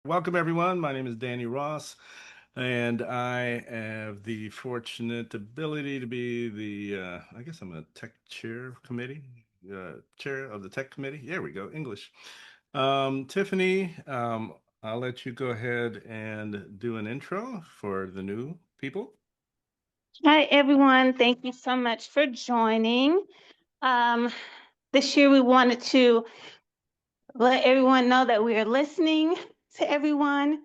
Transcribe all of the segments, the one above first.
Welcome, everyone. My name is Danny Ross, and I have the fortunate ability to be I guess I'm a tech chair committee, chair of the tech committee. There we go, English. Tiffany, I'll let you go ahead and do an intro for the new people. Hi, everyone. Thank you so much for joining. Um, this year, we wanted to let everyone know that we are listening to everyone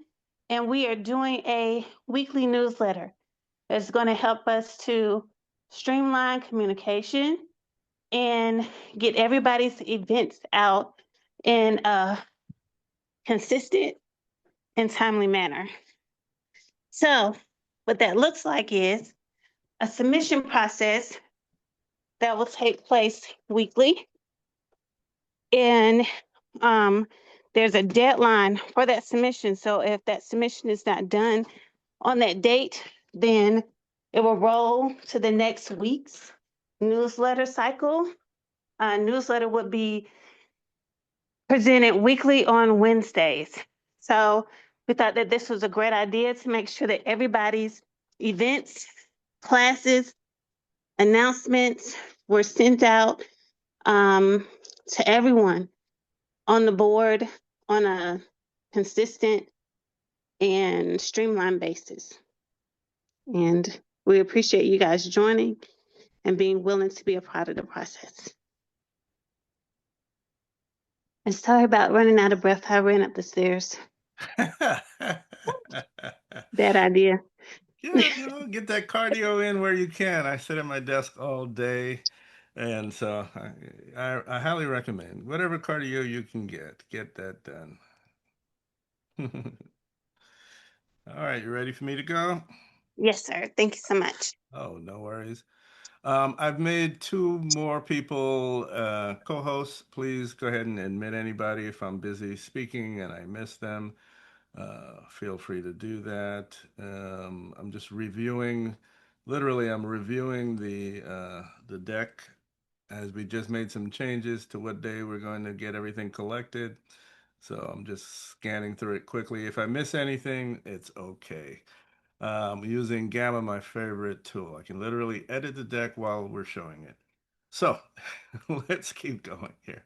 and we are doing a weekly newsletter that's going to help us to streamline communication and get everybody's events out in a consistent and timely manner. So, what that looks like is a submission process that will take place weekly. And um, there's a deadline for that submission. So if that submission is not done on that date, then it will roll to the next week's newsletter cycle. Newsletter would be presented weekly on Wednesdays. So we thought that this was a great idea to make sure that everybody's events, classes, announcements were sent out um, to everyone on the board on a consistent and streamlined basis. And we appreciate you guys joining and being willing to be a part of the process. And sorry about running out of breath. I ran up the stairs. Bad idea. Yeah, get that cardio in where you can. I sit at my desk all day, and so I highly recommend whatever cardio you can get that done. All right, you ready for me to go? Yes, sir. Thank you so much. Oh, no worries. I've made two more people co-hosts. Please go ahead and admit anybody if I'm busy speaking and I miss them. Feel free to do that. I'm just reviewing, literally, I'm reviewing the deck as we just made some changes to what day we're going to get everything collected. So I'm just scanning through it quickly. If I miss anything, it's okay. Using Gamma, my favorite tool. I can literally edit the deck while we're showing it. So let's keep going here.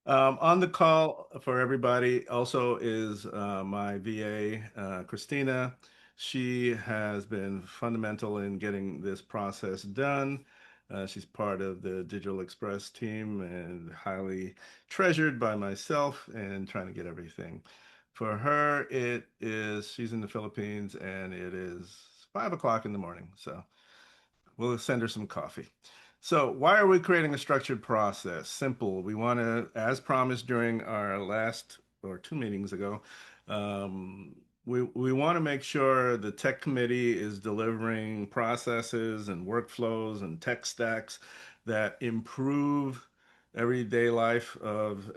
On the call for everybody also is my VA, Christina. She has been fundamental in getting this process done. She's part of the Digital Express team and highly treasured by myself and trying to get everything. For her, she's in the Philippines and it is 5 o'clock in the morning. So we'll send her some coffee. So, why are we creating a structured process? Simple. We want to, as promised during our last or two meetings ago, um, we want to make sure the tech committee is delivering processes and workflows and tech stacks that improve everyday life of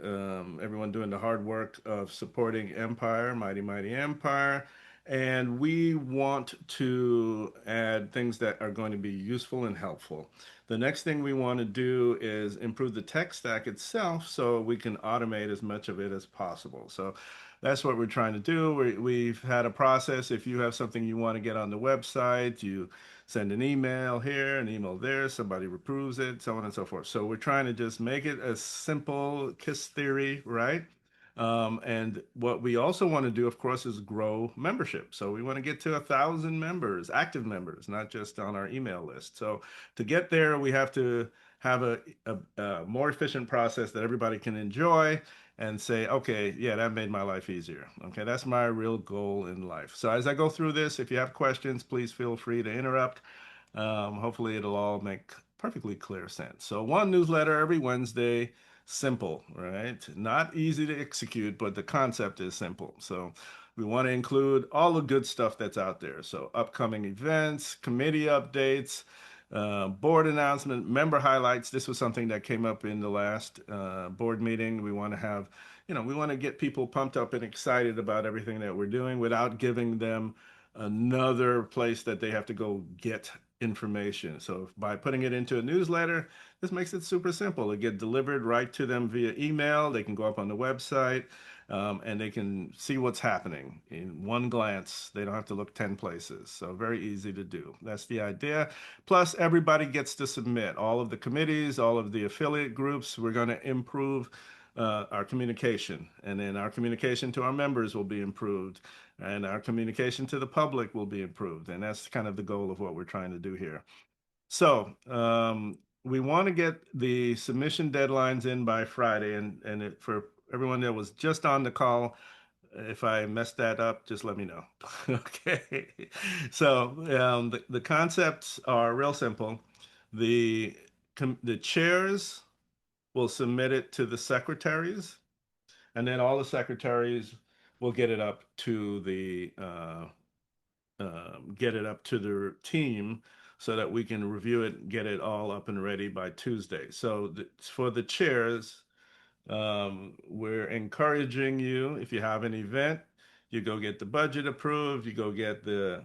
everyone doing the hard work of supporting Empire, Mighty Mighty Empire, and we want to add things that are going to be useful and helpful. The next thing we want to do is improve the tech stack itself so we can automate as much of it as possible. So that's what we're trying to do. We've had a process. If you have something you want to get on the website, you send an email here, an email there, somebody approves it, so on and so forth. So we're trying to just make it a simple KISS theory, right? And what we also want to do, of course, is grow membership. So we want to get to 1,000 members, active members, not just on our email list. So to get there, we have to have a more efficient process that everybody can enjoy and say, okay, yeah, that made my life easier. Okay, that's my real goal in life. So as I go through this, if you have questions, please feel free to interrupt. Hopefully, it'll all make perfectly clear sense. So, one newsletter every Wednesday, simple, right? Not easy to execute, but the concept is simple. So, we want to include all the good stuff that's out there. So, upcoming events, committee updates, board announcement, member highlights. This was something that came up in the last board meeting. We want to have, we want to get people pumped up and excited about everything that we're doing without giving them another place that they have to go get information. So by putting it into a newsletter, this makes it super simple. It gets delivered right to them via email. They can go up on the website, and they can see what's happening in one glance. They don't have to look 10 places. So very easy to do. That's the idea. Plus, everybody gets to submit. All of the committees, all of the affiliate groups, we're going to improve our communication. And then our communication to our members will be improved. And our communication to the public will be improved. And that's kind of the goal of what we're trying to do here. So we want to get the submission deadlines in by Friday. And for everyone that was just on the call, if I messed that up, just let me know. Okay. So the concepts are real simple. The the chairs will submit it to the secretaries, and then all the secretaries will get it up to their team so that we can review it and get it all up and ready by Tuesday. So for the chairs, we're encouraging you, if you have an event, you go get the budget approved, you go get the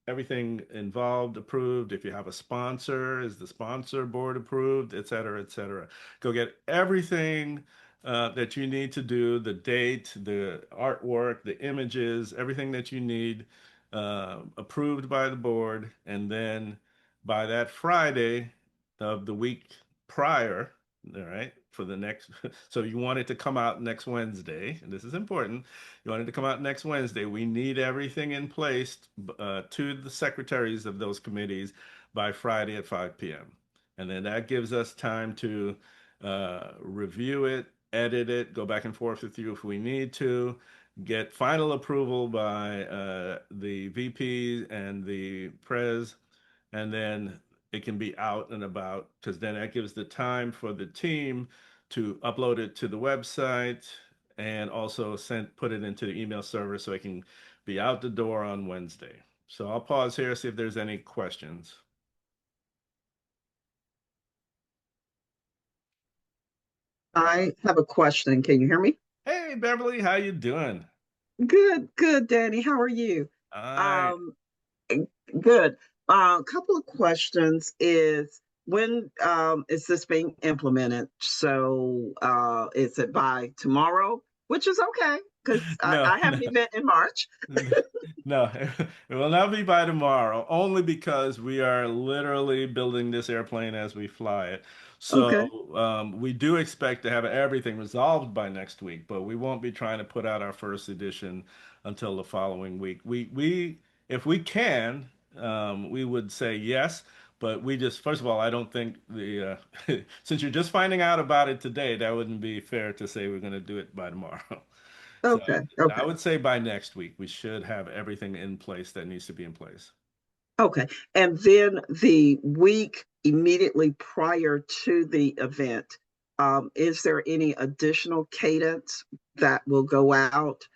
everything involved approved. If you have a sponsor, is the sponsor board approved, et cetera, et cetera. Go get everything that you need to do, the date, the artwork, the images, everything that you need approved by the board. And then by that Friday of the week prior, all right, for the next, so you want it to come out next Wednesday, and this is important. You want it to come out next Wednesday. We need everything in place to the secretaries of those committees by Friday at 5 p.m. And then that gives us time to review it, edit it, go back and forth with you if we need to, get final approval by the VP and the Pres, and then it can be out and about, because then that gives the time for the team to upload it to the website and also put it into the email server so it can be out the door on Wednesday. So I'll pause here, see if there's any questions. I have a question. Can you hear me? Hey, Beverly, how you doing? Good, good, Danny. How are you? I Um, Good. A couple of questions is when is this being implemented? So is it by tomorrow? Which is okay because I, no, I have an event in March. no, it will not be by tomorrow, only because we are literally building this airplane as we fly it. Okay. So we do expect to have everything resolved by next week, but we won't be trying to put out our first edition until the following week. If we can, we would say yes, but we just, first of all, I don't think since you're just finding out about it today, that wouldn't be fair to say we're going to do it by tomorrow. So Okay. I Okay. would say by next week, we should have everything in place that needs to be in place. Okay. And then the week immediately prior to the event, is there any additional cadence that will go out?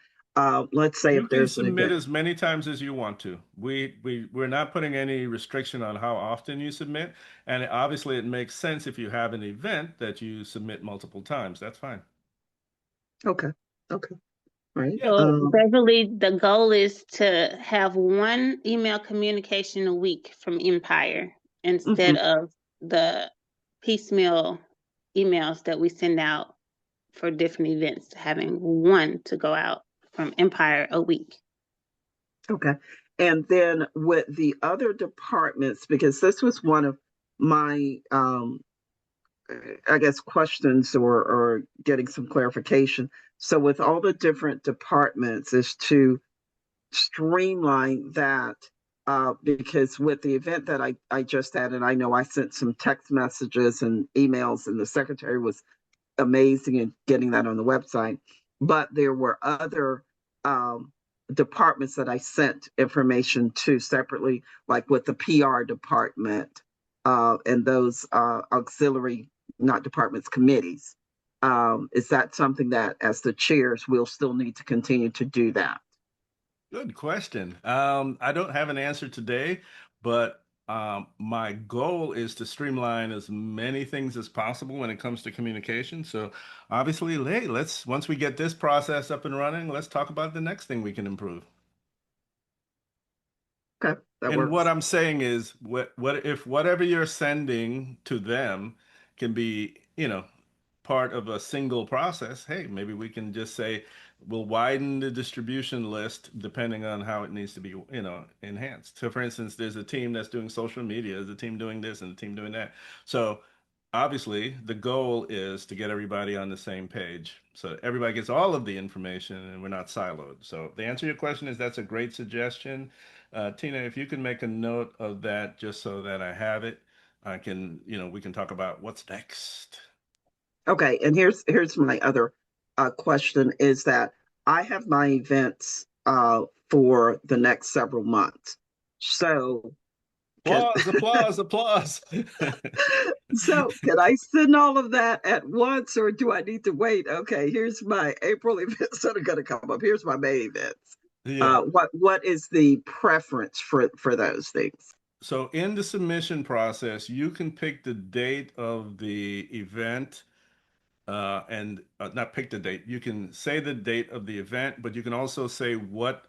Let's say You if can there's an submit event. as many times as you want to. We're not putting any restriction on how often you submit, and obviously it makes sense if you have an event that you submit multiple times. That's fine. Okay. Okay. All right. Yeah. So Beverly, the goal is to have one email communication a week from Empire instead Mhm. of the piecemeal emails that we send out for different events, having one to go out from Empire a week. Okay. And then with the other departments, because this was one of my, I guess, questions or getting some clarification. So with all the different departments, is to streamline that because with the event that I just had, and I know I sent some text messages and emails, and the secretary was amazing in getting that on the website. But there were other um, departments that I sent information to separately, like with the PR department and those auxiliary, not departments, committees. Is that something that, as the chairs, we'll still need to continue to do that? Good question. I don't have an answer today, but my goal is to streamline as many things as possible when it comes to communication. So obviously, hey, let's once we get this process up and running, let's talk about the next thing we can improve. Okay. That And what works. I'm saying is, what if whatever you're sending to them can be, part of a single process? Hey, maybe we can just say we'll widen the distribution list depending on how it needs to be, enhanced. So, for instance, there's a team that's doing social media, there's a team doing this, and a team doing that. So, obviously, the goal is to get everybody on the same page, so everybody gets all of the information and we're not siloed. So, the answer to your question is that's a great suggestion. Tina, if you can make a note of that just so that I have it, I can, we can talk about what's next. Okay, and here's my other question is that I have my events for the next several months. So can Applause, applause, applause. so can I send all of that at once, or do I need to wait? Okay, here's my April events that are going to come up. Here's my May events. Yeah. What is the preference for those things? So in the submission process, you can pick the date of the event and not pick the date. You can say the date of the event, but you can also say what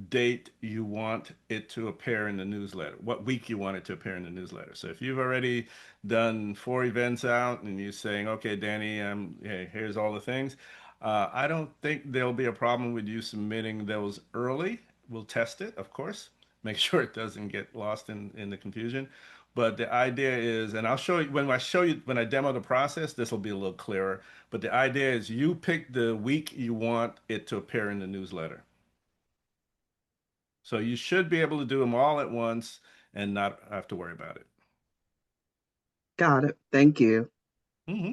date you want it to appear in the newsletter, what week you want it to appear in the newsletter. So if you've already done 4 events out and you're saying, okay, Danny, hey, here's all the things, I don't think there'll be a problem with you submitting those early. We'll test it, of course, make sure it doesn't get lost in the confusion. But the idea is, and I'll show you when I demo the process, this will be a little clearer. But the idea is you pick the week you want it to appear in the newsletter. So you should be able to do them all at once and not have to worry about it. Got it. Thank you. hmm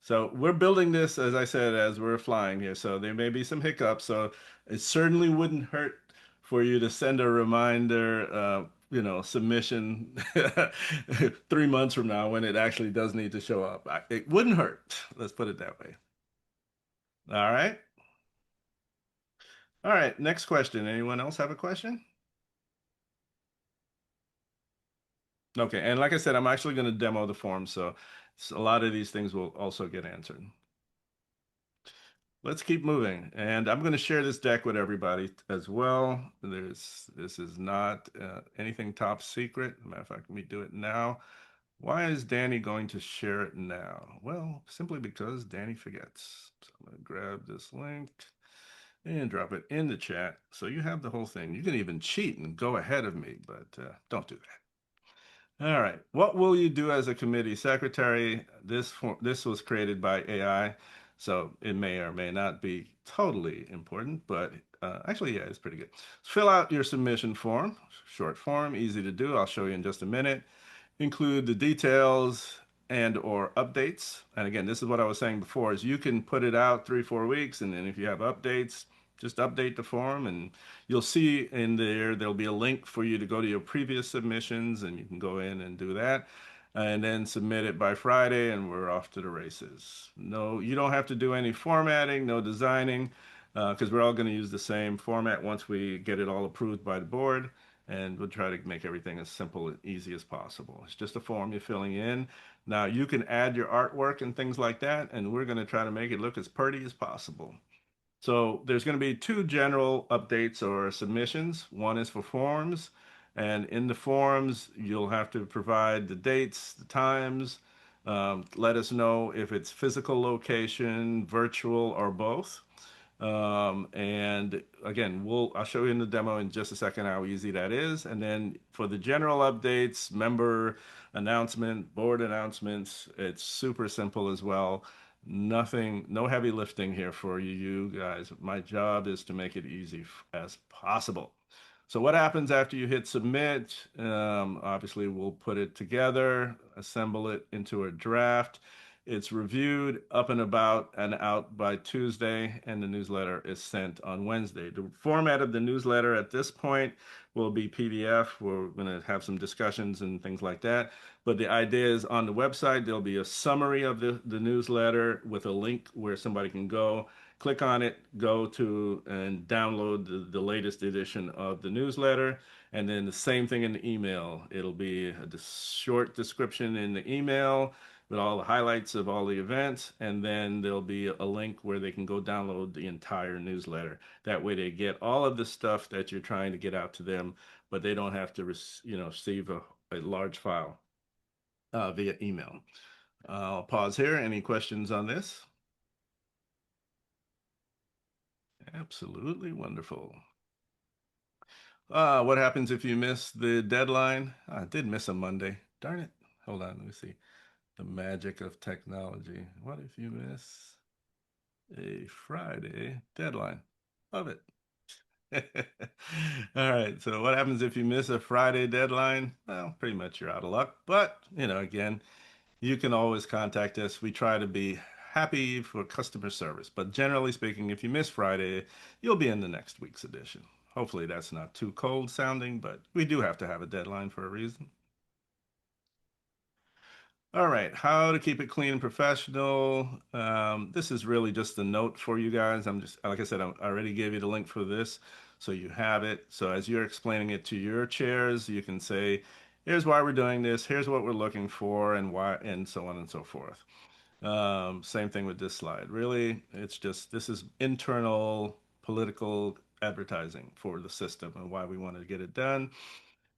So we're building this, as I said, as we're flying here. So there may be some hiccups. So it certainly wouldn't hurt for you to send a reminder, submission 3 months from now when it actually does need to show up. It wouldn't hurt. Let's put it that way. All right. All right. Next question. Anyone else have a question? Okay, and like I said, I'm actually going to demo the form, so a lot of these things will also get answered. Let's keep moving, and I'm going to share this deck with everybody as well. This is not anything top secret. Matter of fact, let me do it now. Why is Danny going to share it now? Well, simply because Danny forgets. So I'm going to grab this link and drop it in the chat, so you have the whole thing. You can even cheat and go ahead of me, but don't do that. All right. What will you do as a committee secretary? This was created by AI, so it may or may not be totally important, but actually, yeah, it's pretty good. Fill out your submission form. Short form, easy to do. I'll show you in just a minute. Include the details and or updates. And again, this is what I was saying before, is you can put it out 3-4 weeks, and then if you have updates, just update the form, and you'll see in there'll be a link for you to go to your previous submissions, and you can go in and do that and then submit it by Friday, and we're off to the races. No, you don't have to do any formatting, no designing, because we're all going to use the same format once we get it all approved by the board, and we'll try to make everything as simple and easy as possible. It's just a form you're filling in. Now you can add your artwork and things like that, and we're going to try to make it look as pretty as possible. So there's going to be 2 general updates or submissions. One is for forms, and in the forms, you'll have to provide the dates, the times, let us know if it's physical location, virtual, or both. And again, I'll show you in the demo in just a second how easy that is. And then for the general updates, member announcement, board announcements, it's super simple as well. Nothing, no heavy lifting here for you guys. My job is to make it easy as possible. So what happens after you hit submit? Obviously, we'll put it together, assemble it into a draft. It's reviewed up and about and out by Tuesday, and the newsletter is sent on Wednesday. The format of the newsletter at this point will be PDF. We're going to have some discussions and things like that. But the idea is on the website, there'll be a summary of the newsletter with a link where somebody can go, click on it, go to and download the latest edition of the newsletter. And then the same thing in the email. It'll be a short description in the email, with all the highlights of all the events, and then there'll be a link where they can go download the entire newsletter. That way they get all of the stuff that you're trying to get out to them, but they don't have to receive a large file via email. I'll pause here. Any questions on this? Absolutely wonderful. What happens if you miss the deadline? I did miss a Monday. Darn it. Hold on, let me see. The magic of technology. What if you miss a Friday deadline? Love it. All right. So what happens if you miss a Friday deadline? Well, pretty much you're out of luck. But, again, you can always contact us. We try to be happy for customer service. But generally speaking, if you miss Friday, you'll be in the next week's edition. Hopefully that's not too cold sounding, but we do have to have a deadline for a reason. All right, how to keep it clean and professional. This is really just a note for you guys. Like I said, I already gave you the link for this, so you have it. So as you're explaining it to your chairs, you can say, here's why we're doing this, here's what we're looking for, and why, and so on and so forth. Same thing with this slide. Really, this is internal political advertising for the system and why we want to get it done.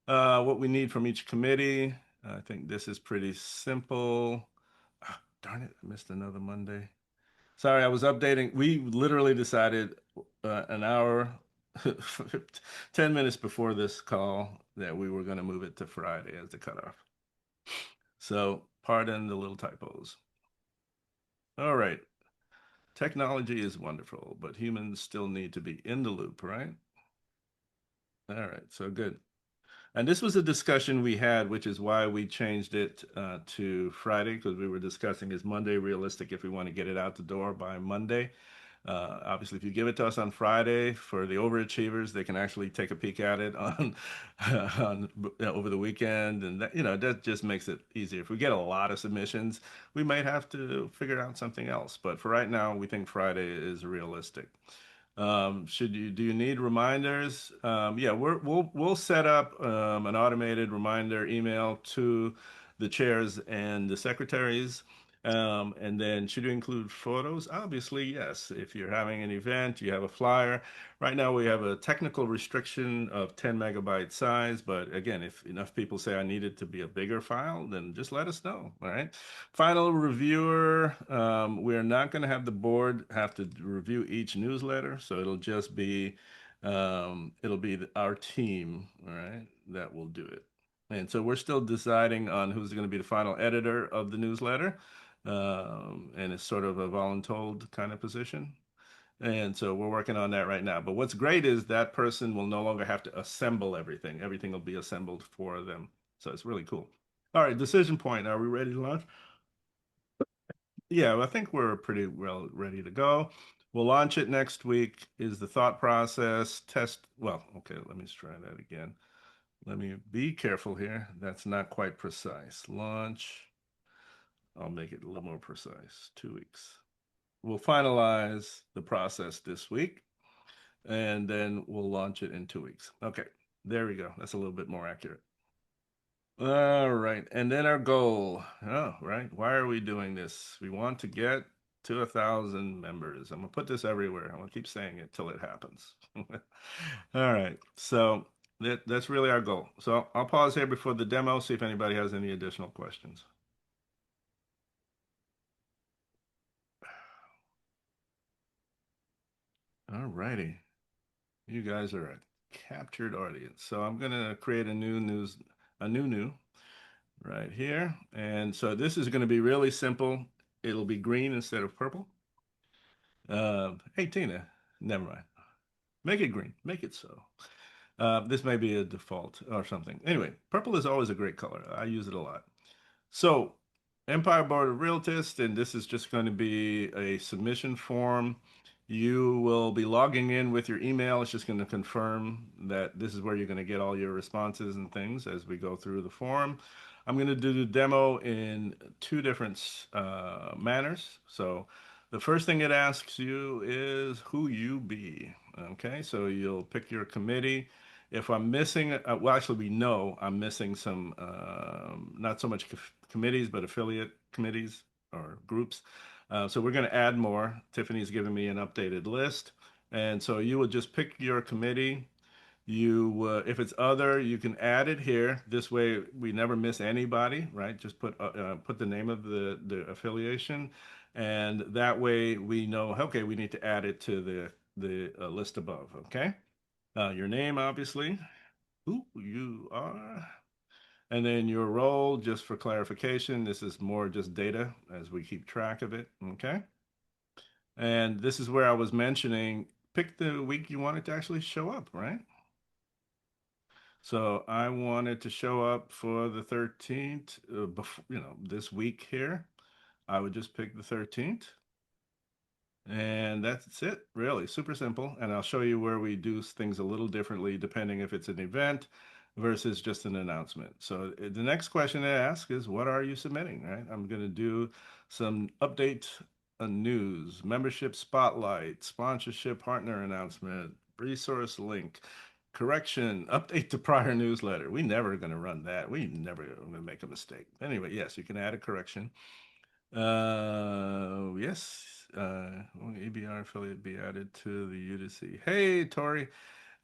What we need from each committee. I think this is pretty simple. Darn it, I missed another Monday. Sorry, I was updating. We literally decided an hour, 10 minutes before this call that we were going to move it to Friday as the cutoff. So pardon the little typos. All right. Technology is wonderful, but humans still need to be in the loop, right? All right, so good. And this was a discussion we had, which is why we changed it to Friday, because we were discussing, is Monday realistic if we want to get it out the door by Monday? Obviously, if you give it to us on Friday, for the overachievers, they can actually take a peek at it over the weekend, and that just makes it easier. If we get a lot of submissions, we might have to figure out something else. But for right now, we think Friday is realistic. Do you need reminders? Yeah, we'll set up an automated reminder email to the chairs and the secretaries. And then should you include photos? Obviously, yes. If you're having an event, you have a flyer. Right now, we have a technical restriction of 10 megabyte size. But again, if enough people say I need it to be a bigger file, then just let us know. All right. Final reviewer. We're not going to have the board have to review each newsletter. So it'll just be, our team, all right, that will do it. And so we're still deciding on who's going to be the final editor of the newsletter. And it's sort of a voluntold kind of position. And so we're working on that right now. But what's great is that person will no longer have to assemble everything. Everything will be assembled for them. So it's really cool. All right, decision point. Are we ready to launch? Yeah, I think we're pretty well ready to go. We'll launch it next week. Is the thought process test? Well, okay, let me try that again. Let me be careful here. That's not quite precise. Launch. I'll make it a little more precise. 2 weeks. We'll finalize the process this week, and then we'll launch it in 2 weeks. Okay, there we go. That's a little bit more accurate. All right, and then our goal. Oh, right. Why are we doing this? We want to get to 1,000 members. I'm gonna put this everywhere. I'm gonna keep saying it till it happens. All right, so that's really our goal. So I'll pause here before the demo, see if anybody has any additional questions. All righty. You guys are a captured audience. So I'm gonna create a new right here. And so this is gonna be really simple. It'll be green instead of purple. Hey Tina, never mind. Make it green, make it so. This may be a default or something. Anyway, purple is always a great color. I use it a lot. So Empire Board of Realtists, and this is just going to be a submission form. You will be logging in with your email. It's just going to confirm that this is where you're going to get all your responses and things as we go through the form. I'm going to do the demo in two different manners. So the first thing it asks you is who you be. Okay, so you'll pick your committee If I'm missing, well, actually, we know I'm missing some, not so much committees, but affiliate committees or groups. So we're going to add more. Tiffany's given me an updated list. And so you would just pick your committee. If it's other, you can add it here. This way, we never miss anybody, right? Just put the name of the affiliation, and that way we know. Okay, we need to add it to the list above. Okay, your name, obviously, who you are, and then your role. Just for clarification, this is more just data as we keep track of it. Okay, and this is where I was mentioning. Pick the week you want it to actually show up, right? So I wanted to show up for the 13th, before, this week here. I would just pick the 13th. And that's it, really super simple. And I'll show you where we do things a little differently depending if it's an event versus just an announcement. So the next question to ask is, what are you submitting, right? I'm going to do some update news, membership spotlight, sponsorship partner announcement, resource link, correction, update to prior newsletter. We never going to run that. We never going to make a mistake. Anyway, yes, you can add a correction. Yes, will EBR affiliate be added to the UDC? Hey, Tori.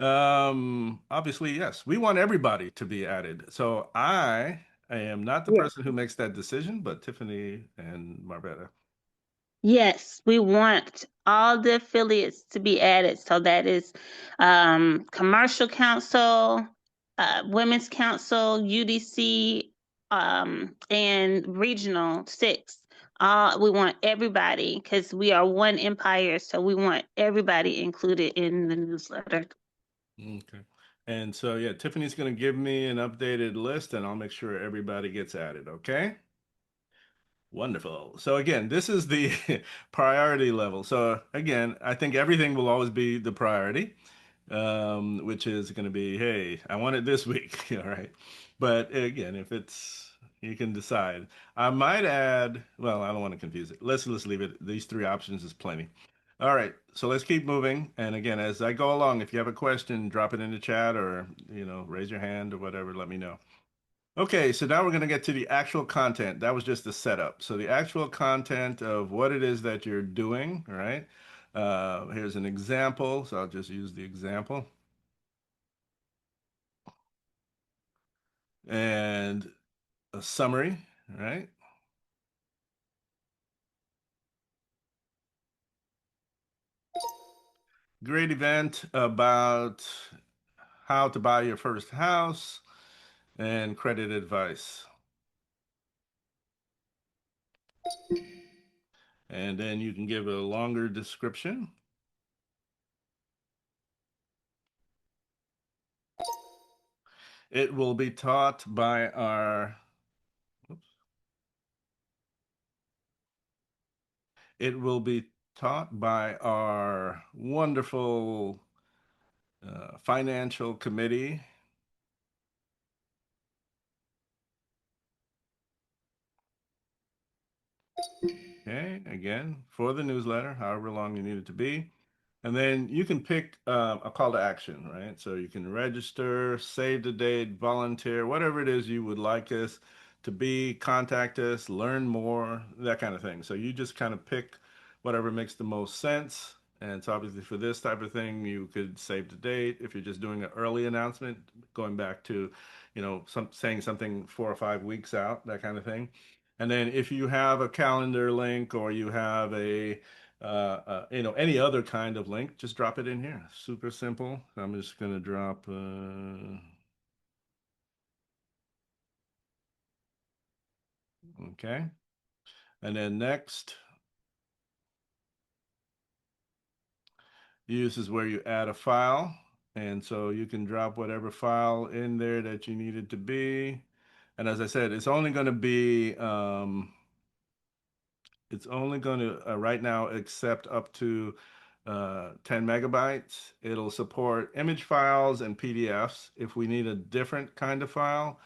Obviously, yes, we want everybody to be added. So I am not the Yeah. person who makes that decision, but Tiffany and Marbetta. Yes, we want all the affiliates to be added. So that is Commercial Council, Women's Council, UDC, and Regional 6. We want everybody because we are one empire. So we want everybody included in the newsletter. Okay. And so, yeah, Tiffany's going to give me an updated list and I'll make sure everybody gets added. Okay. Wonderful. So again, this is the priority level. So again, I think everything will always be the priority, which is going to be, hey, I want it this week. All right. But again, if it's, you can decide. I might add, well, I don't want to confuse it. Let's leave it. These three options is plenty. All right. So let's keep moving. And again, as I go along, if you have a question, drop it in the chat or, raise your hand or whatever, let me know. Okay, so now we're going to get to the actual content. That was just the setup. So the actual content of what it is that you're doing, all right? Here's an example. So I'll just use the example. And a summary, all right? Great event about how to buy your first house and credit advice. And then you can give a longer description. It will be taught by our, it will be taught by our wonderful financial committee. Okay, again, for the newsletter, however long you need it to be. And then you can pick a call to action, right? So you can register, save the date, volunteer, whatever it is you would like us to be, contact us, learn more, that kind of thing. So you just kind of pick whatever makes the most sense. And so obviously for this type of thing, you could save the date. If you're just doing an early announcement, going back to, saying something 4 or 5 weeks out, that kind of thing. And then if you have a calendar link or you have any other kind of link, just drop it in here. Super simple. I'm just going to drop, okay. And then next, use is where you add a file. And so you can drop whatever file in there that you need it to be. And as I said, it's only going to be, right now accept up to 10 megabytes. It'll support image files and PDFs. If we need a different kind of file,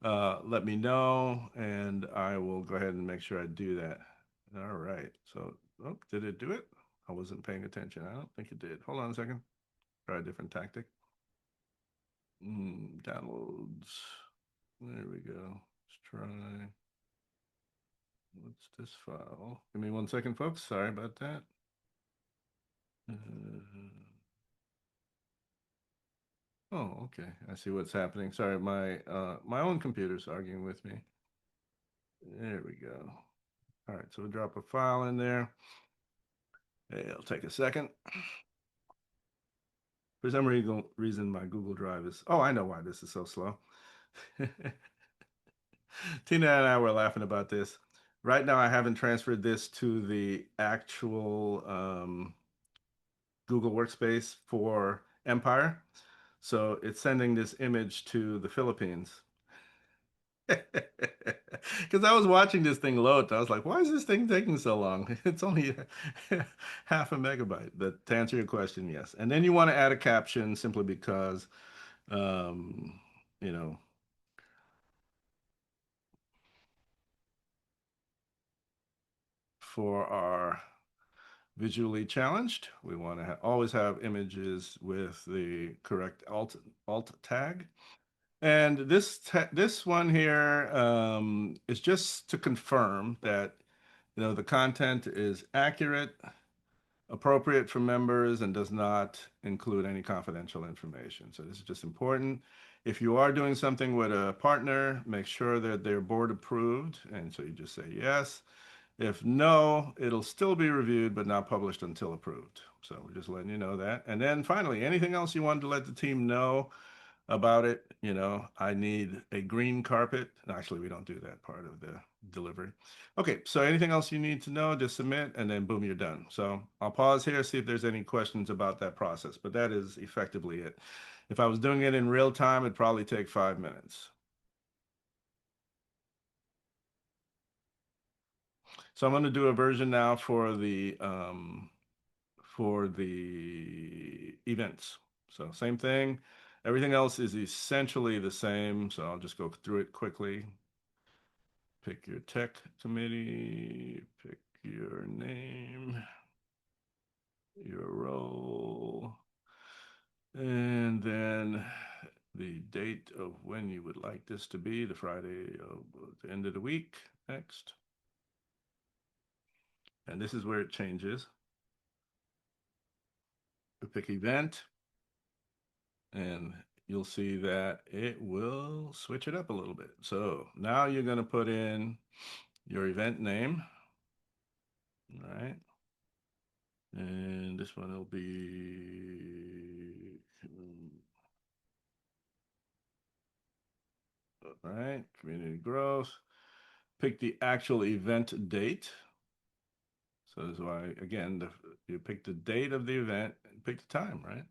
let me know and I will go ahead and make sure I do that. All right. So, did it do it? I wasn't paying attention. I don't think it did. Hold on a second. Try a different tactic. Downloads. There we go. Let's try. What's this file? Give me 1 second, folks. Sorry about that. Oh, okay. I see what's happening. Sorry, my own computer's arguing with me. There we go. All right, so we'll drop a file in there. Hey, it'll take a second. For some reason, my Google Drive is. Oh, I know why this is so slow. Tina and I were laughing about this. Right now, I haven't transferred this to the actual Google Workspace for Empire. So it's sending this image to the Philippines. Because I was watching this thing load, I was like, why is this thing taking so long? It's only half a megabyte. But to answer your question, yes. And then you want to add a caption simply because, um, you know, for our visually challenged, we want to always have images with the correct alt tag. And this one here is just to confirm that the content is accurate, appropriate for members, and does not include any confidential information. So this is just important. If you are doing something with a partner, make sure that they're board approved, and so you just say yes. If no, it'll still be reviewed but not published until approved. So we're just letting you know that. And then finally, anything else you wanted to let the team know about it, I need a green carpet. Actually, we don't do that part of the delivery. Okay, so anything else you need to know, just submit, and then boom, you're done. So I'll pause here, see if there's any questions about that process, but that is effectively it. If I was doing it in real time, it'd probably take 5 minutes. So I'm going to do a version now for the events. So same thing. Everything else is essentially the same. So I'll just go through it quickly. Pick your tech committee, pick your name, your role, and then the date of when you would like this to be, the Friday of the end of the week. Next. And this is where it changes. We pick event, and you'll see that it will switch it up a little bit. So now you're going to put in your event name. All right. And this one will be, all right, community growth. Pick the actual event date. So this is why, again, you pick the date of the event and pick the time, right?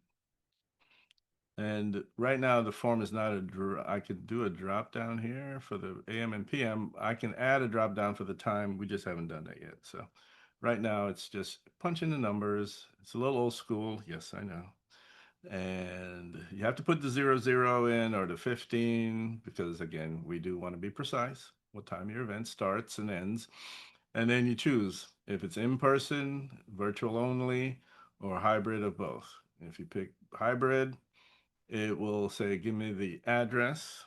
And right now the form is not I could do a drop down here for the AM and PM. I can add a drop down for the time. We just haven't done that yet. So right now it's just punch in the numbers. It's a little old school. Yes, I know. And you have to put the 00 in or the 15 because again, we do want to be precise what time your event starts and ends. And then you choose if it's in person, virtual only, or hybrid of both. If you pick hybrid, it will say, give me the address.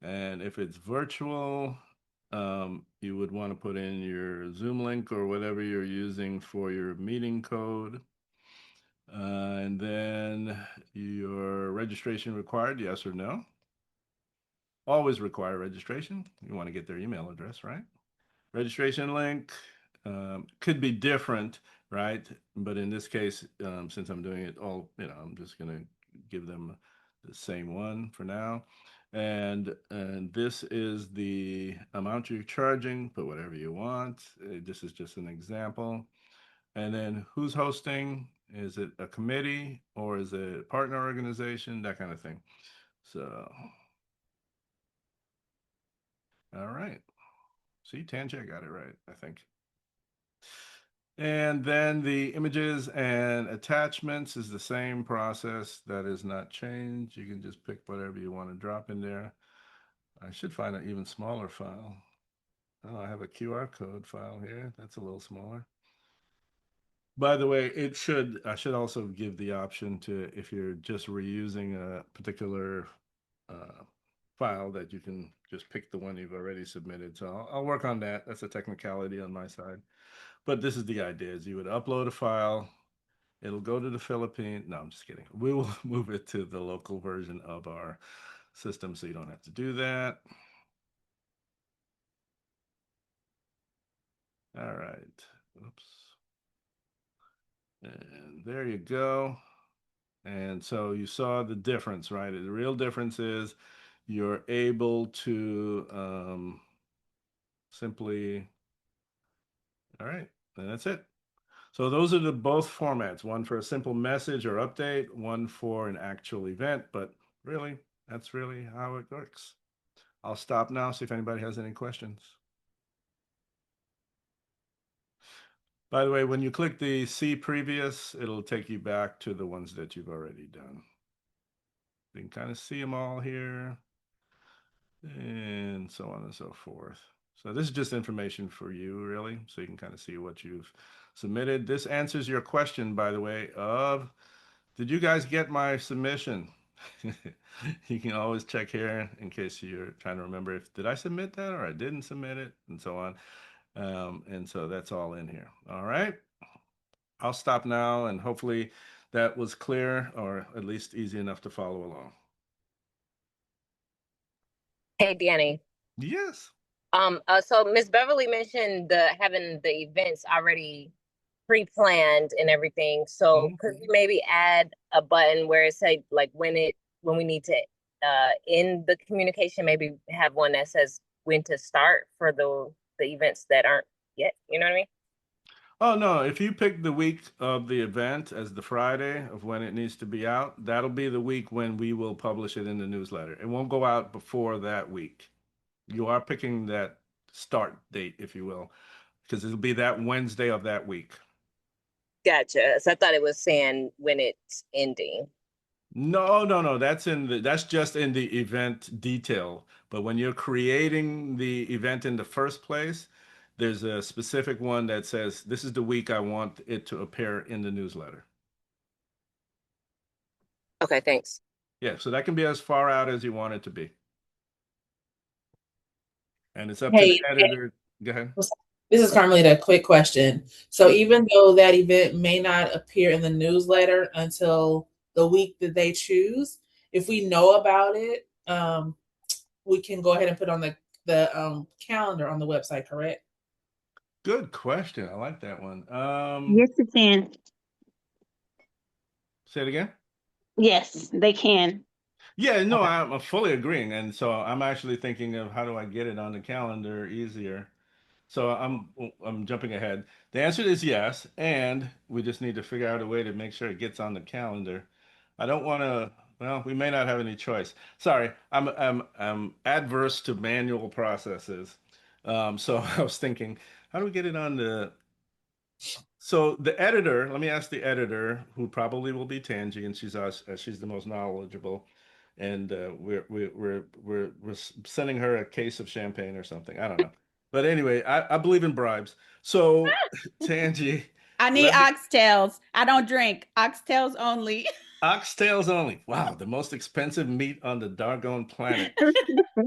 And if it's virtual, you would want to put in your Zoom link or whatever you're using for your meeting code. And then your registration required, yes or no. Always require registration. You want to get their email address, right? Registration link could be different, right? But in this case, since I'm doing it all, I'm just going to give them the same one for now. And this is the amount you're charging, put whatever you want. This is just an example. And then who's hosting? Is it a committee or is it a partner organization? That kind of thing. So, all right. See, Tanjay got it right, I think. And then the images and attachments is the same process. That is not changed. You can just pick whatever you want to drop in there. I should find an even smaller file. Oh, I have a QR code file here. That's a little smaller. By the way, I should also give the option to, if you're just reusing a particular uh, file, that you can just pick the one you've already submitted. So I'll work on that. That's a technicality on my side. But this is the idea: is you would upload a file, it'll go to the Philippines. No, I'm just kidding. We will move it to the local version of our system, so you don't have to do that. All right. Oops. And there you go. And so you saw the difference, right? The real difference is you're able to simply, all right, and that's it. So those are the both formats, one for a simple message or update, one for an actual event, but really, that's really how it works. I'll stop now, see if anybody has any questions. By the way, when you click the See Previous, it'll take you back to the ones that you've already done. You can kind of see them all here, and so on and so forth. So this is just information for you, really, so you can kind of see what you've submitted. This answers your question, by the way, of did you guys get my submission? You can always check here in case you're trying to remember if did I submit that or I didn't submit it, and so on. And so that's all in here. All right. I'll stop now, and hopefully that was clear, or at least easy enough to follow along. Hey, Danny. Yes. So Miss Beverly mentioned having the events already pre-planned and everything. So could we maybe add a button where it say like when we need to end the communication, maybe have one that says when to start for the events that aren't yet, you know what I mean? Oh, no. If you pick the week of the event as the Friday of when it needs to be out, that'll be the week when we will publish it in the newsletter. It won't go out before that week. You are picking that start date, if you will, because it'll be that Wednesday of that week. Gotcha. So I thought it was saying when it's ending. No. That's just in the event detail. But when you're creating the event in the first place, there's a specific one that says, this is the week I want it to appear in the newsletter. Okay, thanks. Yeah, so that can be as far out as you want it to be. And it's up to Hey, the editor. Go ahead. this is Carmelita. A quick question. So even though that event may not appear in the newsletter until the week that they choose, if we know about it, we can go ahead and put on the calendar on the website, correct? Good question. I like that one. Yes, it can. Say it again. Yes, they can. Yeah, no, I'm fully agreeing. And so I'm actually thinking of how do I get it on the calendar easier. So I'm jumping ahead. The answer is yes, and we just need to figure out a way to make sure it gets on the calendar. I don't want to, well, we may not have any choice. Sorry, I'm adverse to manual processes. So I was thinking, how do we get it on the so the editor, let me ask the editor, who probably will be Tangi, and she's the most knowledgeable, and we're sending her a case of champagne or something. I don't know, but anyway, I believe in bribes. So Tangi, I need oxtails. I don't drink. Oxtails only. oxtails only. Wow, the most expensive meat on the doggone planet.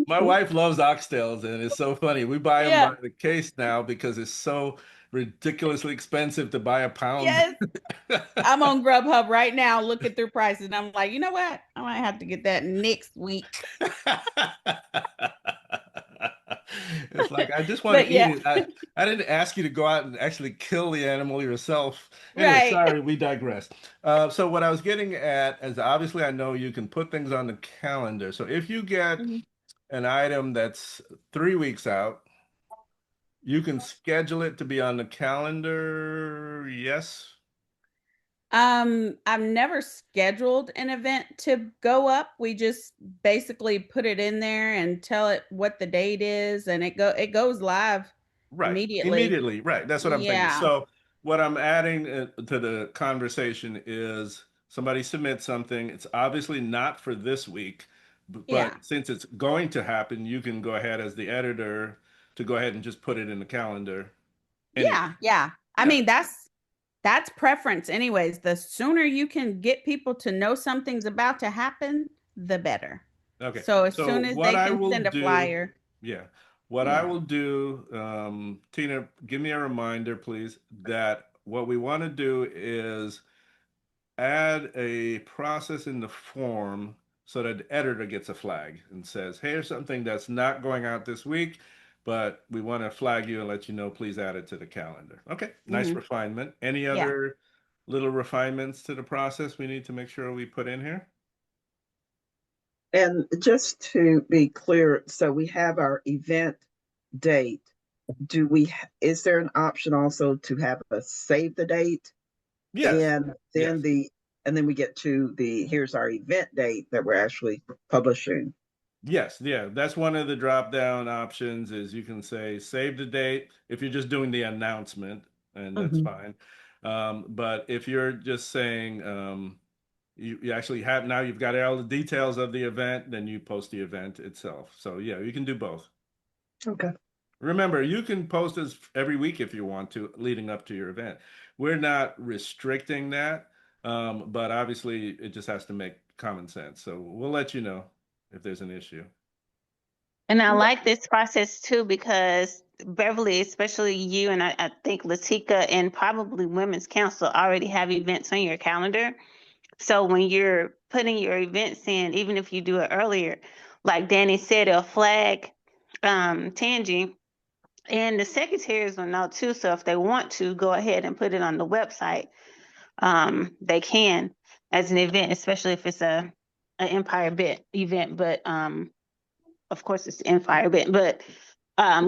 My wife loves oxtails, and it's so funny. We buy them by the case now because it's so ridiculously expensive to buy a pound. Yes. I'm on Grubhub right now looking through prices, and I'm like, you know what? I might have to get that next week. It's like, I just want to eat it. I didn't ask you to go out and actually kill the animal yourself. Anyway, Right. sorry, we digress. So what I was getting at is obviously I know you can put things on the calendar. So if you get an item that's 3 weeks out, you can schedule it to be on the calendar. Yes. I've never scheduled an event to go up. We just basically put it in there and tell it what the date is, and it goes live immediately. Right. That's what I'm thinking. So what I'm adding to the conversation is somebody submits something. It's obviously not for this week, but since it's going to happen, you can go ahead as the editor to go ahead and just put it in the calendar. Yeah. I mean, that's That's preference anyways. The sooner you can get people to know something's about to happen, the better. Okay. So as So soon as what they I can will send a do, flyer. yeah, what I will do, Tina, give me a reminder, please, that what we want to do is add a process in the form so that the editor gets a flag and says, here's something that's not going out this week, but we want to flag you and let you know, please add it to the calendar. Okay, nice refinement. Any other little refinements to the process we need to make sure we put in here? And just to be clear, so we have our event date. Is there an option also to have a save the date? Yes. And then yes. and then we get to here's our event date that we're actually publishing. Yes, yeah, that's one of the drop down options is you can say save the date if you're just doing the announcement, and that's fine. But if you're just saying you actually have now you've got all the details of the event, then you post the event itself. So yeah, you can do both. Okay. Remember, you can post this every week if you want to, leading up to your event. We're not restricting that, but obviously it just has to make common sense. So we'll let you know if there's an issue. And I like this process too because Beverly, especially you and I think Latika and probably Women's Council already have events on your calendar. So when you're putting your events in, even if you do it earlier, like Danny said, it'll flag Tangi, and the secretaries will know too. So if they want to go ahead and put it on the website, they can as an event, especially if it's an Empire event. But of course, it's the Empire event. But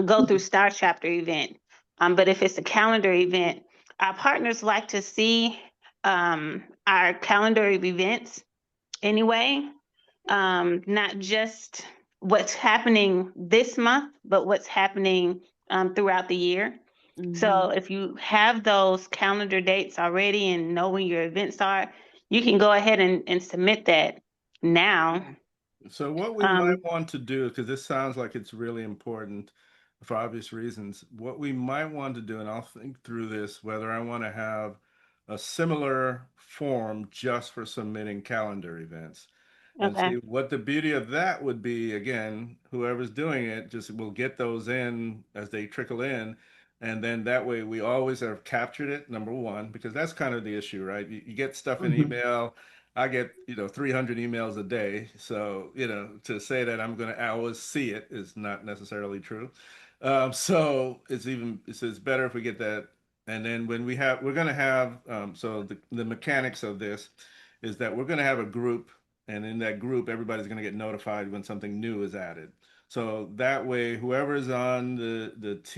go through Star Chapter event. But if it's a calendar event, our partners like to see our calendar of events anyway, not just what's happening this month, but what's happening throughout the year. So if you have those calendar dates already and know when your events are, you can go ahead and submit that now. So what we might want to do, because this sounds like it's really important for obvious reasons, what we might want to do, and I'll think through this, whether I want to have a similar form just for submitting calendar events. And Okay. see what the beauty of that would be, again, whoever's doing it just will get those in as they trickle in. And then that way we always have captured it, number one, because that's kind of the issue, right? You get stuff in email. I get, 300 emails a day. So, to say that I'm going to always see it is not necessarily true. So it's better if we get that. And then we're going to have, so the mechanics of this is that we're going to have a group, and in that group, everybody's going to get notified when something new is added. So that way, whoever is on what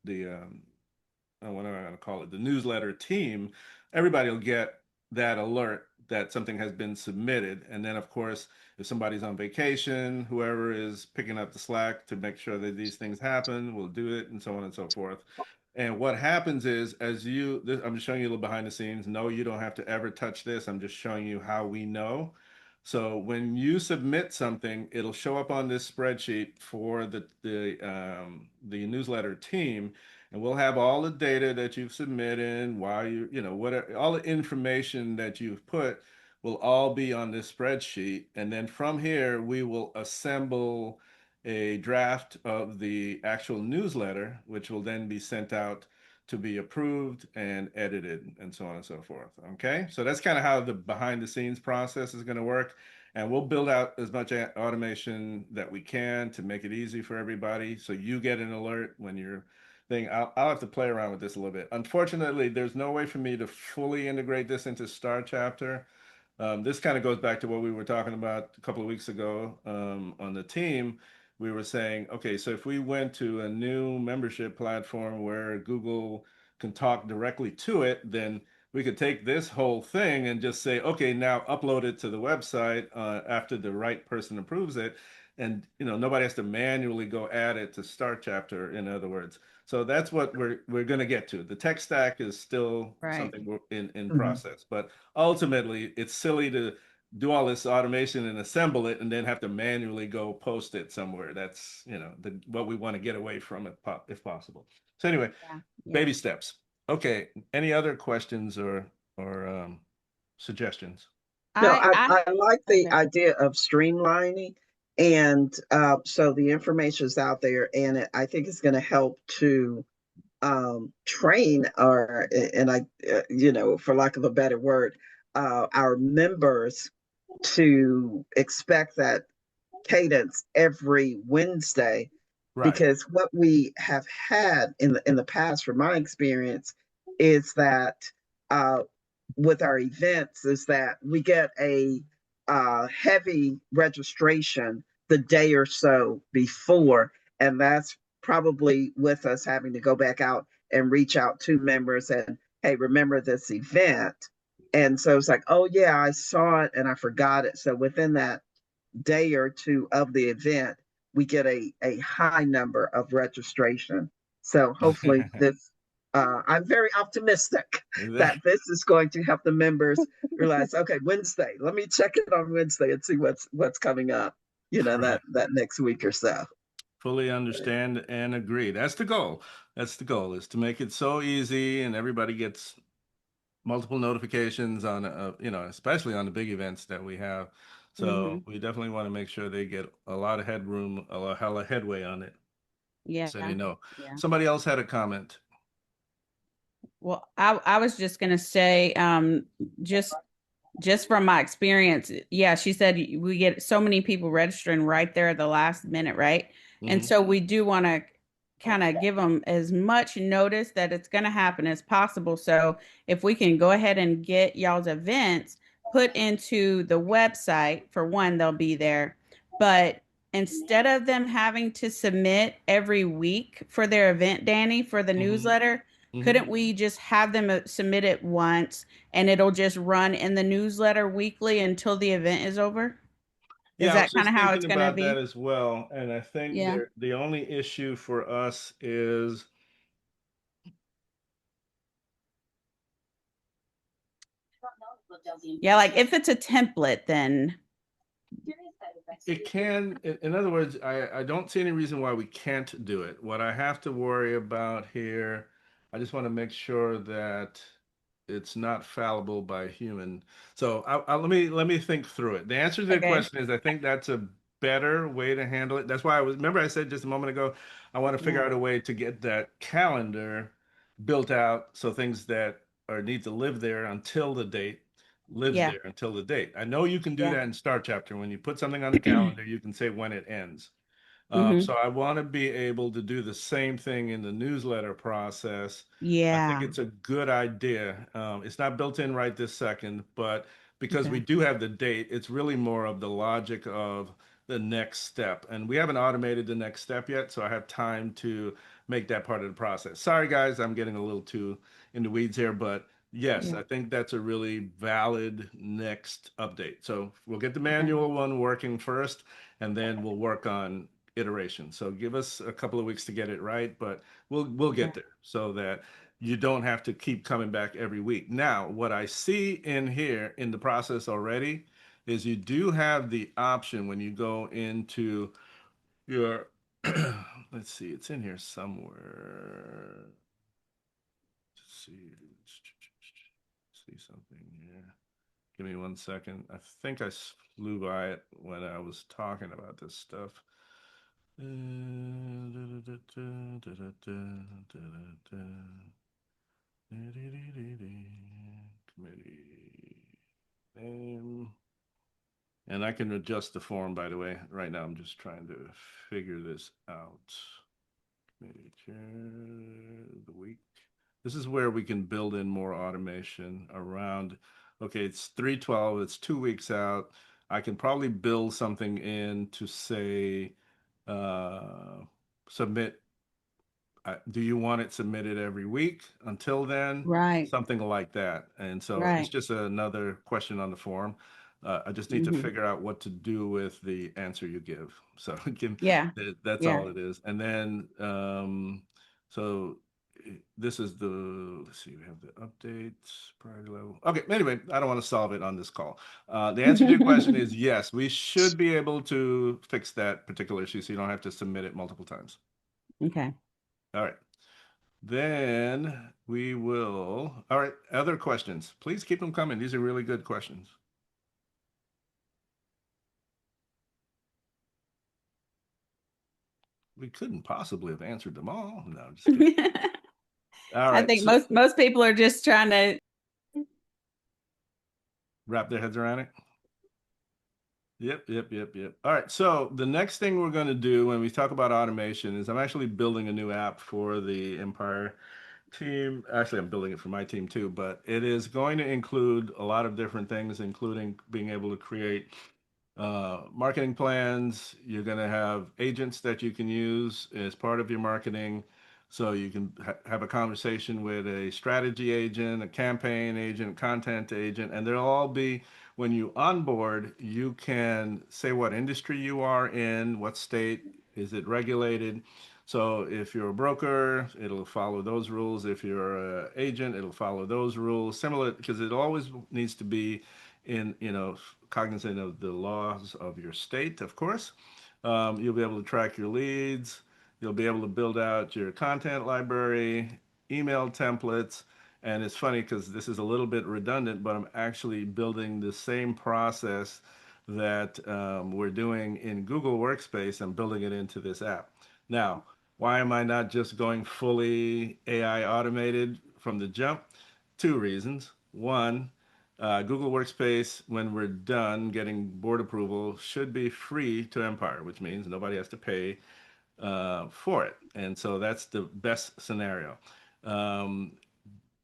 am I going to call it, the newsletter team, everybody will get that alert that something has been submitted. And then, of course, if somebody's on vacation, whoever is picking up the slack to make sure that these things happen will do it, and so on and so forth. And what happens is, I'm just showing you a little behind the scenes. No, you don't have to ever touch this. I'm just showing you how we know. So when you submit something, it'll show up on this spreadsheet for the newsletter team, and we'll have all the data that you've submitted, why all the information that you've put will all be on this spreadsheet. And then from here, we will assemble a draft of the actual newsletter, which will then be sent out to be approved and edited and so on and so forth. Okay, so that's kind of how the behind the scenes process is going to work. And we'll build out as much automation that we can to make it easy for everybody. So you get an alert when you're thing. I'll have to play around with this a little bit. Unfortunately, there's no way for me to fully integrate this into Star Chapter. This kind of goes back to what we were talking about a couple of weeks ago on the team. We were saying, okay, so if we went to a new membership platform where Google can talk directly to it, then we could take this whole thing and just say, okay, now upload it to the website after the right person approves it. And nobody has to manually go add it to Star Chapter, in other words. So that's what we're going to get to. The tech stack is still something we're in process, but ultimately it's silly to do all this automation and assemble it and then have to manually go post it somewhere. That's what we want to get away from if possible. So anyway, baby steps. Okay. Any other questions or suggestions? No, I I like the okay. idea of streamlining. And so the information is out there, and I think it's going to help to train our, and for lack of a better word, our members to expect that cadence every Wednesday, Right. because what we have had in the past, from my experience, is that uh, with our events, is that we get a heavy registration the day or so before, and that's probably with us having to go back out and reach out to members and, hey, remember this event. And so it's like, oh yeah, I saw it and I forgot it. So within that day or two of the event, we get a high number of registration. So hopefully this, I'm very optimistic that this is going to help the members realize, okay, Wednesday, let me check it on Wednesday and see what's coming up, Right. that next week or so. Fully understand and agree. That's the goal. That's the goal, is to make it so easy and everybody gets multiple notifications on, especially on the big events that we have. So we definitely want to make sure they get a lot of headroom, a hell of headway on it. Yeah. So, you know, Yeah. somebody else had a comment. Well, I was just gonna say, just from my experience, yeah, she said we get so many people registering right there at the last minute, right? And so we do want to kind of give them as much notice that it's going to happen as possible. So if we can go ahead and get y'all's events put into the website, for one, they'll be there. But instead of them having to submit every week for their event, Danny, for the newsletter, couldn't we just have them submit it once and it'll just run in the newsletter weekly until the event is over? Is Yeah, I was that kind just of how it's thinking going to about that be? as well. And I think Yeah. the only issue for us is Yeah, like if it's a template, then it can, in other words, I don't see any reason why we can't do it. What I have to worry about here, I just want to make sure that it's not fallible by human. So let me think through it. The answer to the okay. question is, I think that's a better way to handle it. That's why remember I said just a moment ago, I want to figure Yeah. out a way to get that calendar built out so things that are need to live there until the date lives Yeah. there until the date. I know you can do Yeah. that in Star Chapter. When you put something on the calendar, you can say when it ends. So I want to be able to do the same thing in the newsletter process. I think Yeah. it's a good idea. It's not built in right this second, but because we Okay. do have the date, it's really more of the logic of the next step. And we haven't automated the next step yet, so I have time to make that part of the process. Sorry, guys, I'm getting a little too in the weeds here, but yes, Yeah. I think that's a really valid next update. So we'll get the Okay. manual one working first, and then we'll work on iteration. So give us a couple of weeks to get it right, but we'll Okay. get there so that you don't have to keep coming back every week. Now, what I see in here in the process already is you do have the option when you go into your let's see, it's in here somewhere. Let's see something here. Give me 1 second. I think I flew by it when I was talking about this stuff. Committee name. And I can adjust the form, by the way. Right now, I'm just trying to figure this out. Committee chair, the week. This is where we can build in more automation around. Okay, it's 3/12. It's 2 weeks out. I can probably build something in to say submit. Do you want it submitted every week until then? Right. Something like that. And so it's Right. just another question on the form. I just need to figure out what to do with the answer you give. So Yeah. that's Yeah. all it is. And then, so this is the, let's see, we have the updates, priority level. Okay, anyway, I don't want to solve it on this call. The answer to your question is yes, we should be able to fix that particular issue so you don't have to submit it multiple times. Okay. All right. Then we will. All right, other questions. Please keep them coming. These are really good questions. We couldn't possibly have answered them all. No, I'm just kidding. All right. I think most people are just trying to wrap their heads around it. Yep. All right. So the next thing we're going to do when we talk about automation is I'm actually building a new app for the Empire team. Actually, I'm building it for my team too, but it is going to include a lot of different things, including being able to create marketing plans. You're going to have agents that you can use as part of your marketing. So you can have a conversation with a strategy agent, a campaign agent, a content agent, and they'll all be, when you onboard, you can say what industry you are in, what state, is it regulated. So if you're a broker, it'll follow those rules. If you're an agent, it'll follow those rules. Similar, because it always needs to be in, cognizant of the laws of your state, of course. You'll be able to track your leads. You'll be able to build out your content library, email templates. And it's funny because this is a little bit redundant, but I'm actually building the same process that we're doing in Google Workspace. I'm building it into this app. Now, why am I not just going fully AI automated from the jump? Two reasons. One, Google Workspace, when we're done getting board approval, should be free to Empire, which means nobody has to pay for it. And so that's the best scenario.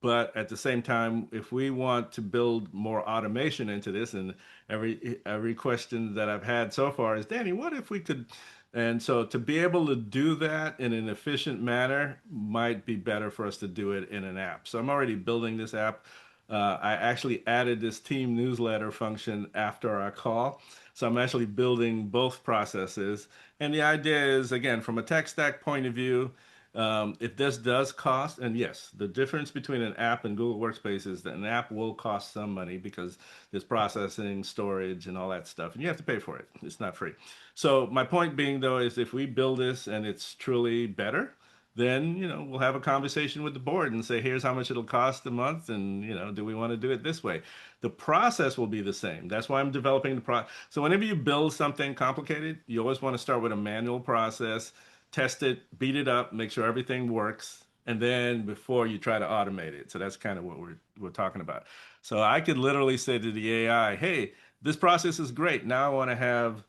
But at the same time, if we want to build more automation into this, and every question that I've had so far is, Danny, what if we could? And so to be able to do that in an efficient manner might be better for us to do it in an app. So I'm already building this app. I actually added this team newsletter function after our call. So I'm actually building both processes. And the idea is, again, from a tech stack point of view, if this does cost, and yes, the difference between an app and Google Workspace is that an app will cost some money because there's processing, storage, and all that stuff, and you have to pay for it. It's not free. So my point being, though, is if we build this and it's truly better, then we'll have a conversation with the board and say, here's how much it'll cost a month, and do we want to do it this way? The process will be the same. That's why I'm developing the process. So whenever you build something complicated, you always want to start with a manual process, test it, beat it up, make sure everything works, and then before you try to automate it. So that's kind of what we're talking about. So I could literally say to the AI, hey, this process is great. Now I want to have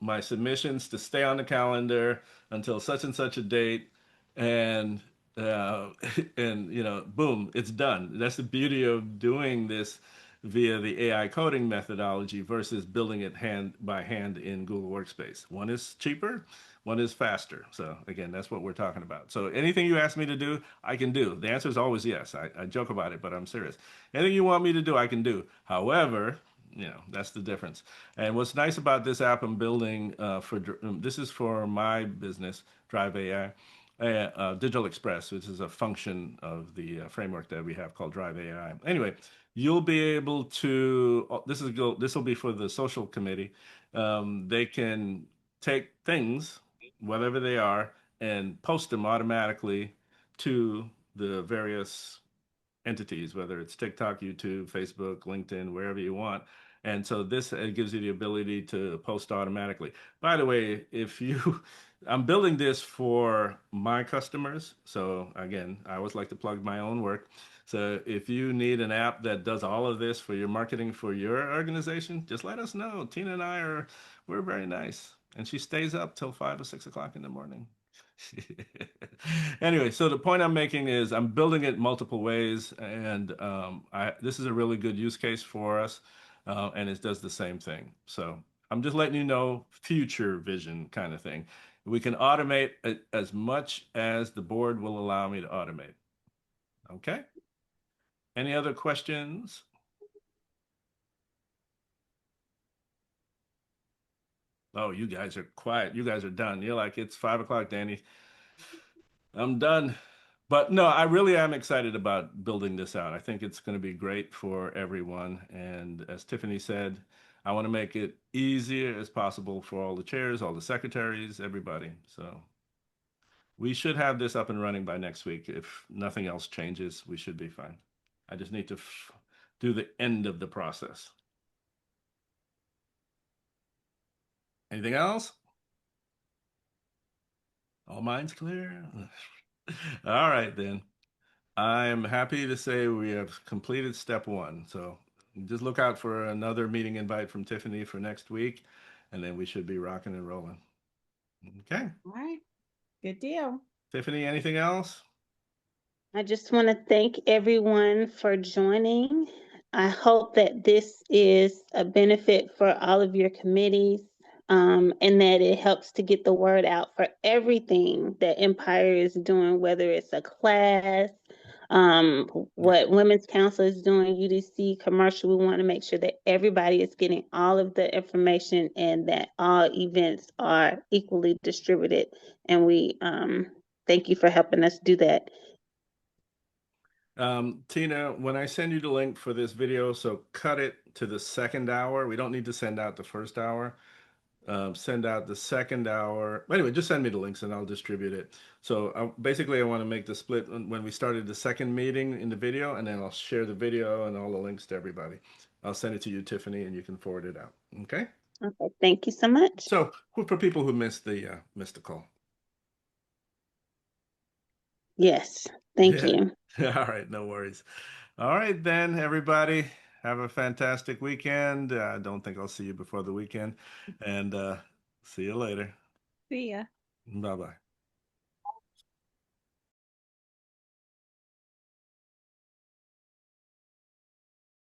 my submissions to stay on the calendar until such and such a date, and uh, and boom, it's done. That's the beauty of doing this via the AI coding methodology versus building it hand by hand in Google Workspace. One is cheaper, one is faster. So again, that's what we're talking about. So anything you ask me to do, I can do. The answer is always yes. I joke about it, but I'm serious. Anything you want me to do, I can do. However, that's the difference. And what's nice about this app I'm building this is for my business, Drive AI, Digital Express, which is a function of the framework that we have called Drive AI. Anyway, you'll be able to. This will be for the social committee. They can take things, whatever they are, and post them automatically to the various entities, whether it's TikTok, YouTube, Facebook, LinkedIn, wherever you want. And so this gives you the ability to post automatically. By the way, I'm building this for my customers. So again, I always like to plug my own work. So if you need an app that does all of this for your marketing for your organization, just let us know. Tina and we're very nice. And she stays up till 5 or 6 o'clock in the morning. Anyway, so the point I'm making is I'm building it multiple ways, and this is a really good use case for us, and it does the same thing. So I'm just letting you know, future vision kind of thing. We can automate as much as the board will allow me to automate. Okay? Any other questions? Oh, you guys are quiet. You guys are done. You're like, it's 5 o'clock, Danny. I'm done. But no, I really am excited about building this out. I think it's going to be great for everyone. And as Tiffany said, I want to make it easier as possible for all the chairs, all the secretaries, everybody. So we should have this up and running by next week. If nothing else changes, we should be fine. I just need to do the end of the process. Anything else? All minds clear? All right, then. I'm happy to say we have completed step 1. So just look out for another meeting invite from Tiffany for next week, and then we should be rocking and rolling. Okay. All right. Good deal. Tiffany, anything else? I just want to thank everyone for joining. I hope that this is a benefit for all of your committees, and that it helps to get the word out for everything that Empire is doing, whether it's a class, what Women's Council is doing, UDC commercial. We want to make sure that everybody is getting all of the information and that all events are equally distributed. And we thank you for helping us do that. Tina, when I send you the link for this video, so cut it to the second hour. We don't need to send out the first hour. Send out the second hour. Anyway, just send me the links and I'll distribute it. So basically, I want to make the split when we started the second meeting in the video, and then I'll share the video and all the links to everybody. I'll send it to you, Tiffany, and you can forward it out. Okay? Okay, thank you so much. So for people who missed the call. Yes, thank you. All right, no worries. All right, then, everybody, have a fantastic weekend. I don't think I'll see you before the weekend, and see you later. See ya. Bye-bye.